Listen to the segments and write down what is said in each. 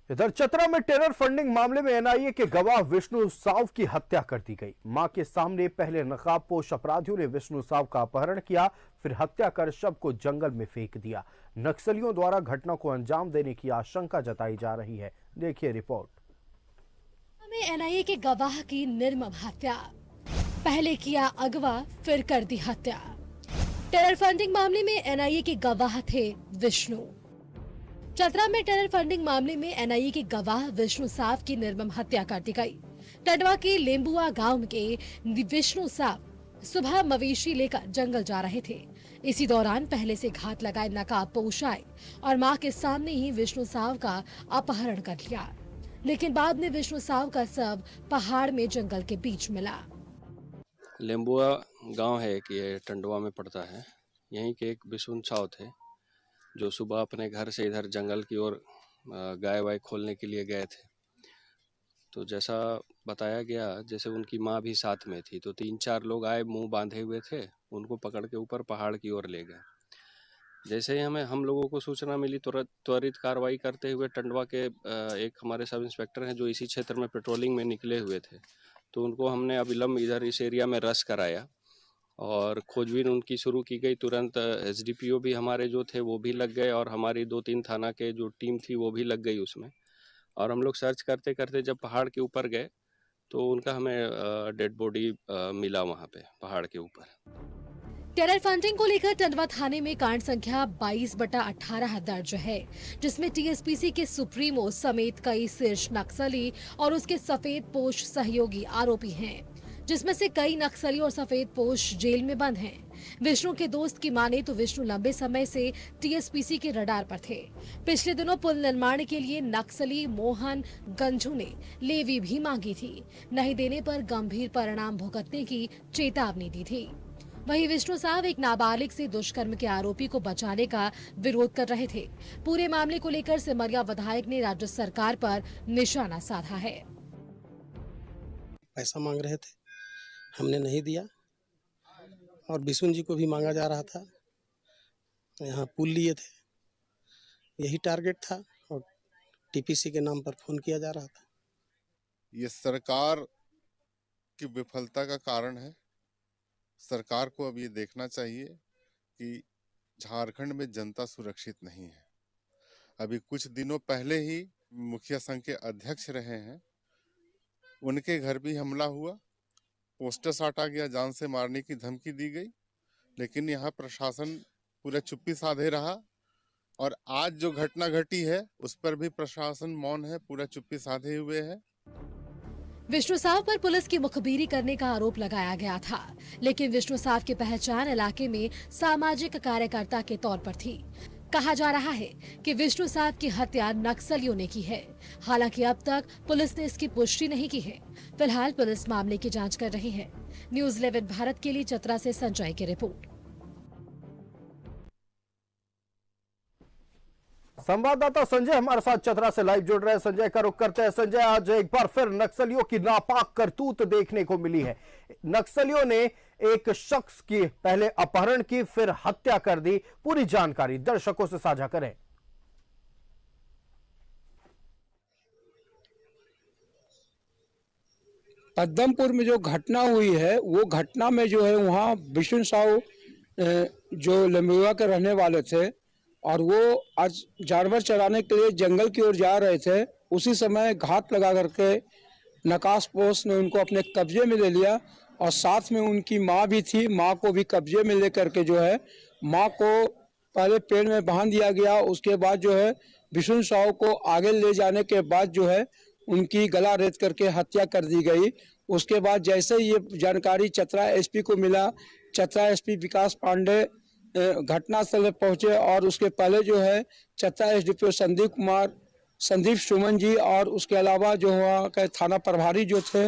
इधर चतरा में terror funding मामले में एनआईए के गवाह विष्णु साव की हत्या कर दी गई। मां के सामने पहले नकाबपोश अपराधियों ने विष्णु साव का अपहरण किया, फिर हत्या कर शव को जंगल में फेंक दिया। नक्सलियों द्वारा घटना को अंजाम देने की आशंका जताई जा रही है। देखिए रिपोर्ट। एनआईए के गवाह की निर्मम हत्या, पहले किया अगवा फिर कर दी हत्या। टेरर फंडिंग मामले में एनआईए के गवाह थे विष्णु। चतरा में टेरर फंडिंग मामले में एनआईए के गवाह विष्णु साव की निर्मम हत्या कर दी गई। टंडवा के लेम्बुआ गांव के विष्णु साव सुबह मवेशी लेकर जंगल जा रहे थे। इसी दौरान पहले से घात लगाए नकाबपोश आए और मां के सामने ही विष्णु साव का अपहरण कर लिया, लेकिन बाद में विष्णु साव का शव पहाड़ में जंगल के बीच मिला। लेम्बुआ गांव है कि ये टंडवा में पड़ता है। यहीं के एक विष्णु साव थे जो सुबह अपने घर से इधर जंगल की ओर गाय वाय खोलने के लिए गए थे। तो जैसा बताया गया, जैसे उनकी माँ भी साथ में थी, तो 3-4 लोग आए, मुंह बांधे हुए थे, उनको पकड़ के ऊपर पहाड़ की ओर ले गए। जैसे ही हम लोगों को सूचना मिली, त्वरित कार्रवाई करते हुए टंडवा के एक हमारे सब इंस्पेक्टर हैं जो इसी क्षेत्र में पेट्रोलिंग में निकले हुए थे, तो उनको हमने अविलंब इधर इस एरिया में रश कराया और खोजबीन उनकी शुरू की गई। तुरंत एसडीपीओ भी हमारे जो थे वो भी लग गए और हमारी 2-3 थाना के जो टीम थी वो भी लग गई उसमें। और हम लोग सर्च करते करते जब पहाड़ के ऊपर गए तो उनका हमें डेड बॉडी मिला वहाँ पे पहाड़ के ऊपर। टेरर फंडिंग को लेकर टंडवा थाने में कांड संख्या 22/18 दर्ज है, जिसमें टीएसपीसी के सुप्रीमो समेत कई शीर्ष नक्सली और उसके सफेद पोश सहयोगी आरोपी हैं, जिसमें से कई नक्सली और सफेद पोश जेल में बंद हैं। विष्णु के दोस्त की माने तो विष्णु लंबे समय से टीएसपीसी के रडार पर थे। पिछले दिनों पुल निर्माण के लिए नक्सली मोहन गंजू ने लेवी भी मांगी थी, नहीं देने पर गंभीर परिणाम भुगतने की चेतावनी दी थी। वहीं विष्णु साव एक नाबालिग से दुष्कर्म के आरोपी को बचाने का विरोध कर रहे थे। पूरे मामले को लेकर सिमरिया विधायक ने राज्य सरकार पर निशाना साधा है। पैसा मांग रहे थे, हमने नहीं दिया और विष्णु जी को भी मांगा जा रहा था। यहाँ पुल लिए थे, यही टारगेट था और टीपीसी के नाम पर फोन किया जा रहा था। ये सरकार की विफलता का कारण है। सरकार को अब ये देखना चाहिए कि झारखंड में जनता सुरक्षित नहीं है। अभी कुछ दिनों पहले ही मुखिया संघ के अध्यक्ष रहे हैं, उनके घर भी हमला हुआ, पोस्टर साटा गया, जान से मारने की धमकी दी गई, लेकिन यहाँ प्रशासन पूरा चुप्पी साधे रहा। और आज जो घटना घटी है उस पर भी प्रशासन मौन है, पूरा चुप्पी साधे हुए है। विष्णु साव पर पुलिस की मुखबिरी करने का आरोप लगाया गया था, लेकिन विष्णु साव की पहचान इलाके में सामाजिक कार्यकर्ता के तौर पर थी। कहा जा रहा है कि विष्णु साव की हत्या नक्सलियों ने की है। हालांकि अब तक पुलिस ने इसकी पुष्टि नहीं की है। फिलहाल पुलिस मामले की जांच कर रही है। न्यूज़ 11 भारत के लिए चतरा से संजय की रिपोर्ट। संवाददाता संजय हमारे साथ चतरा से लाइव जुड़ रहे हैं। संजय का रुख करते हैं। संजय, आज एक बार फिर नक्सलियों की नापाक करतूत देखने को मिली है। नक्सलियों ने एक शख्स की पहले अपहरण की, फिर हत्या कर दी। पूरी जानकारी दर्शकों से साझा करें। पद्मपुर में जो घटना हुई है, वो घटना में जो है वहाँ विष्णु साव जो लेम्बुआ के रहने वाले थे और वो आज जानवर चराने के लिए जंगल की ओर जा रहे थे। उसी समय घात लगा करके नकाबपोश ने उनको अपने कब्जे में ले लिया और साथ में उनकी माँ भी थी। माँ को भी कब्जे में ले करके जो है माँ को पहले पेड़ में बांध दिया गया। उसके बाद जो है विष्णु साव को आगे ले जाने के बाद जो है उनकी गला रेत करके हत्या कर दी गई। उसके बाद जैसे ये जानकारी चतरा एसपी को मिला, चतरा एसपी विकास पांडे घटनास्थल पर पहुंचे और उसके पहले जो है चतरा एसडीपीओ संदीप सुमन जी और उसके अलावा जो वहाँ के थाना प्रभारी जो थे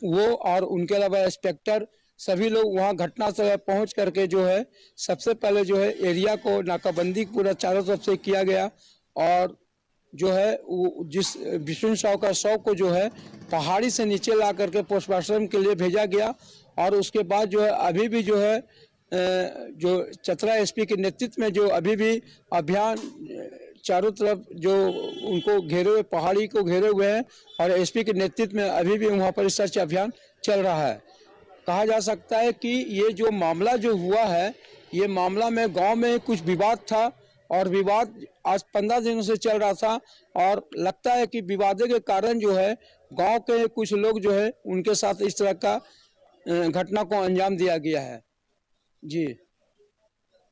वो और उनके अलावा इंस्पेक्टर, सभी लोग वहाँ घटनास्थल पर पहुँच करके जो है सबसे पहले जो है एरिया को नाकाबंदी पूरा चारों तरफ से किया गया और जो है जिस विष्णु साव का शव को जो है पहाड़ी से नीचे ला करके पोस्टमार्टम के लिए भेजा गया। और उसके बाद जो है अभी भी जो है जो चतरा एसपी के नेतृत्व में जो अभी भी अभियान चारों तरफ जो उनको घेरे हुए, पहाड़ी को घेरे हुए हैं और एसपी के नेतृत्व में अभी भी वहाँ पर सर्च अभियान चल रहा है। कहा जा सकता है कि ये जो मामला जो हुआ है, ये मामला में गांव में कुछ विवाद था और विवाद आज 15 दिनों से चल रहा था और लगता है कि विवाद के कारण जो है गांव के कुछ लोग जो है उनके साथ इस तरह का घटना को अंजाम दिया गया है। जी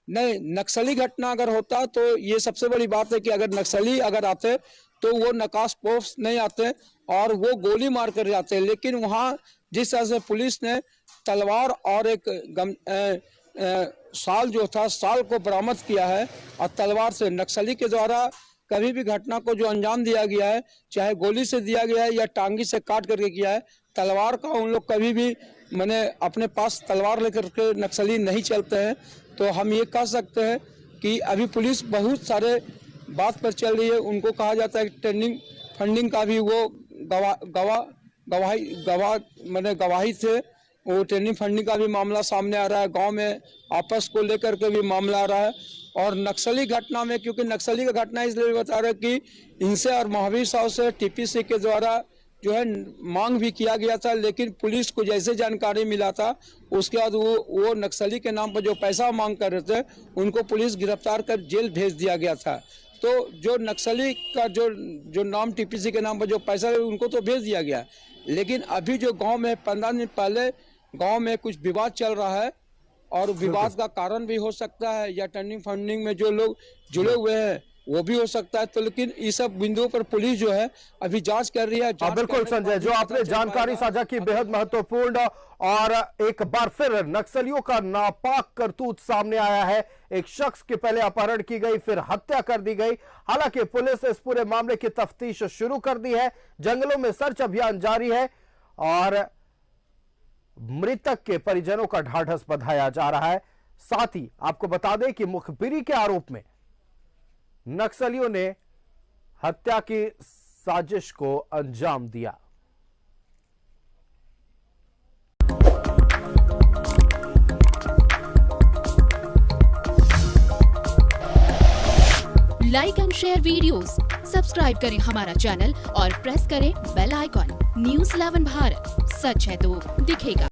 नहीं, नक्सली घटना अगर होता तो ये सबसे बड़ी बात है कि अगर नक्सली अगर आते तो वो नकाश पोस्ट नहीं आते और वो गोली मार कर जाते, लेकिन वहाँ जिस तरह से पुलिस ने तलवार और एक साल जो था, साल को बरामद किया है और तलवार से नक्सली के द्वारा कभी भी घटना को जो अंजाम दिया गया है, चाहे गोली से दिया गया है या टांगी से काट करके किया है, तलवार का उन लोग कभी भी मैंने अपने पास तलवार लेकर के नक्सली नहीं चलते हैं। तो हम ये कह सकते हैं कि अभी पुलिस बहुत सारे बात पर चल रही है। उनको कहा जाता है ट्रेनिंग फंडिंग का भी वो गवाही थे, वो ट्रेनिंग फंडिंग का भी मामला सामने आ रहा है। गांव में आपस को लेकर के भी मामला आ रहा है और नक्सली घटना में, क्योंकि नक्सली का घटना इसलिए बता रहे कि इनसे और महावीर साहब से टीपीसी के द्वारा जो है मांग भी किया गया था, लेकिन पुलिस को जैसे जानकारी मिला था उसके बाद वो नक्सली के नाम पर जो पैसा मांग कर रहे थे उनको पुलिस गिरफ्तार कर जेल भेज दिया गया था। तो जो नक्सली का जो नाम टीपीसी के नाम पर जो पैसा है उनको तो भेज दिया गया, लेकिन अभी जो गांव में 15 दिन पहले गांव में कुछ विवाद चल रहा है और विवाद का कारण भी हो सकता है या ट्रेनिंग फंडिंग में जो लोग जुड़े हुए हैं वो भी हो सकता है। तो लेकिन इस सब बिंदुओं पर पुलिस जो है अभी जांच कर रही है। बिल्कुल संजय, जो आपने जानकारी साझा की बेहद महत्वपूर्ण, और एक बार फिर नक्सलियों का नापाक करतूत सामने आया है। एक शख्स के पहले अपहरण की गई, फिर हत्या कर दी गई। हालांकि पुलिस इस पूरे मामले की तफ्तीश शुरू कर दी है, जंगलों में सर्च अभियान जारी है और मृतक के परिजनों का ढाढ़स बंधाया जा रहा है। साथ ही आपको बता दें कि मुखबिरी के आरोप में नक्सलियों ने हत्या की साजिश को अंजाम दिया। Like and share videos, subscribe करें हमारा चैनल और प्रेस करें बेल आइकॉन। न्यूज़ 11 भारत, सच है तो दिखेगा।